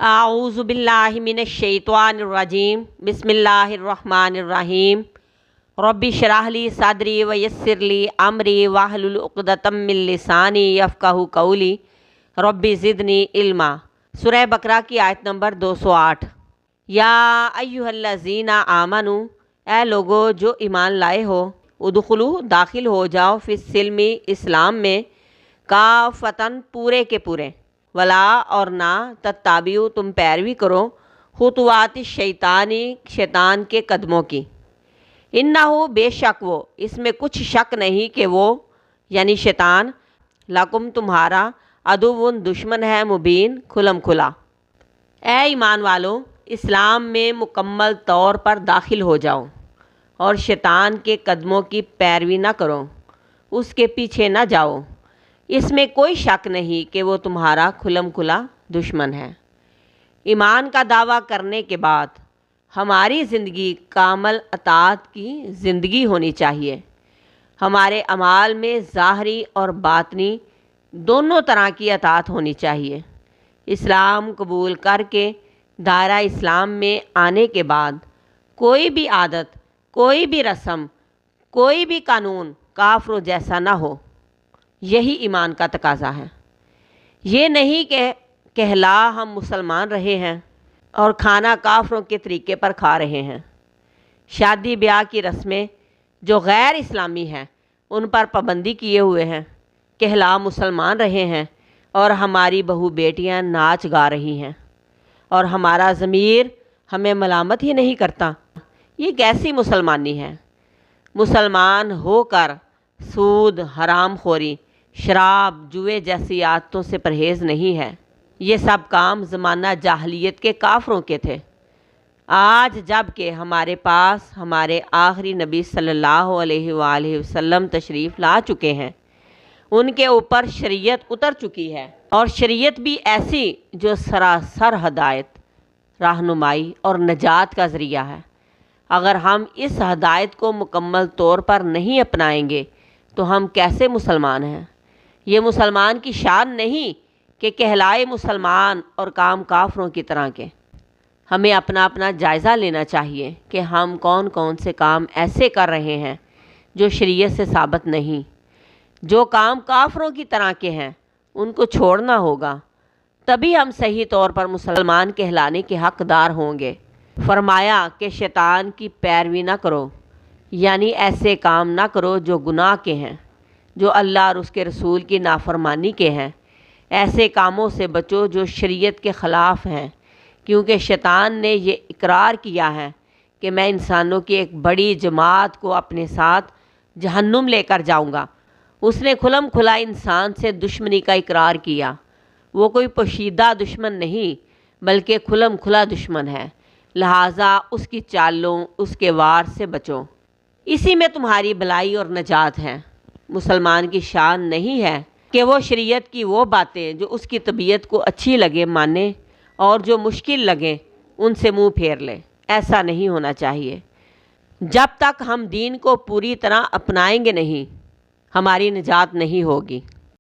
اعوذ باللہ من الشیطان الرجیم بسم اللہ الرحمن الرحیم رب اشرح لی صدری ویسر لی امری واحلل عقدۃ من لسانی یفقہوا قولی رب زدنی علما۔ سورہ بقرہ کی آیت نمبر 208۔ یا ایھا الذین آمنوا، اے لوگو جو ایمان لائے ہو، ادخلوا داخل ہو جاؤ فی السلم اسلام میں، کافتن پورے کے پورے، ولا اور نہ تتبعوا تم پیروی کرو خطوات الشیطانی شیطان کے قدموں کی، انہو بے شک وہ، اس میں کچھ شک نہیں کہ وہ یعنی شیطان، لکم تمہارا، عدو دشمن ہے، مبین کھلم کھلا۔ اے ایمان والو، اسلام میں مکمل طور پر داخل ہو جاؤ اور شیطان کے قدموں کی پیروی نہ کرو، اس کے پیچھے نہ جاؤ، اس میں کوئی شک نہیں کہ وہ تمہارا کھلم کھلا دشمن ہے۔ ایمان کا دعویٰ کرنے کے بعد ہماری زندگی کامل اطاعت کی زندگی ہونی چاہیے۔ ہمارے اعمال میں ظاہری اور باطنی دونوں طرح کی اطاعت ہونی چاہیے۔ اسلام قبول کر کے دائرہ اسلام میں آنے کے بعد کوئی بھی عادت، کوئی بھی رسم، کوئی بھی قانون کافروں جیسا نہ ہو، یہی ایمان کا تقاضا ہے۔ یہ نہیں کہ کہلا ہم مسلمان رہے ہیں اور کھانا کافروں کے طریقے پر کھا رہے ہیں۔ شادی بیاہ کی رسمیں جو غیر اسلامی ہیں ان پر پابندی کیے ہوئے ہیں، کہلا مسلمان رہے ہیں اور ہماری بہو بیٹیاں ناچ گا رہی ہیں اور ہمارا ضمیر ہمیں ملامت ہی نہیں کرتا۔ یہ کیسی مسلمانی ہے؟ مسلمان ہو کر سود، حرام خوری، شراب، جوئے جیسی عادتوں سے پرہیز نہیں ہے۔ یہ سب کام زمانہ جاہلیت کے کافروں کے تھے۔ آج جب کہ ہمارے پاس ہمارے آخری نبی صلی اللہ علیہ وآلہ وسلم تشریف لا چکے ہیں، ان کے اوپر شریعت اتر چکی ہے، اور شریعت بھی ایسی جو سراسر ہدایت، رہنمائی اور نجات کا ذریعہ ہے۔ اگر ہم اس ہدایت کو مکمل طور پر نہیں اپنائیں گے تو ہم کیسے مسلمان ہیں؟ یہ مسلمان کی شان نہیں کہ کہلائے مسلمان اور کام کافروں کی طرح کے۔ ہمیں اپنا جائزہ لینا چاہیے کہ ہم کون کون سے کام ایسے کر رہے ہیں جو شریعت سے ثابت نہیں۔ جو کام کافروں کی طرح کے ہیں ان کو چھوڑنا ہوگا، تبھی ہم صحیح طور پر مسلمان کہلانے کے حقدار ہوں گے۔ فرمایا کہ شیطان کی پیروی نہ کرو، یعنی ایسے کام نہ کرو جو گناہ کے ہیں، جو اللہ اور اس کے رسول کی نافرمانی کے ہیں۔ ایسے کاموں سے بچو جو شریعت کے خلاف ہیں، کیونکہ شیطان نے یہ اقرار کیا ہے کہ میں انسانوں کی ایک بڑی جماعت کو اپنے ساتھ جہنم لے کر جاؤں گا۔ اس نے کھلم کھلا انسان سے دشمنی کا اقرار کیا۔ وہ کوئی پوشیدہ دشمن نہیں بلکہ کھلم کھلا دشمن ہے، لہٰذا اس کی چالوں، اس کے وار سے بچو۔ اسی میں تمہاری بلائی اور نجات ہے۔ مسلمان کی شان نہیں ہے کہ وہ شریعت کی وہ باتیں جو اس کی طبیعت کو اچھی لگے مانے اور جو مشکل لگیں ان سے منہ پھیر لے۔ ایسا نہیں ہونا چاہیے۔ جب تک ہم دین کو پوری طرح اپنائیں گے نہیں، ہماری نجات نہیں ہوگی۔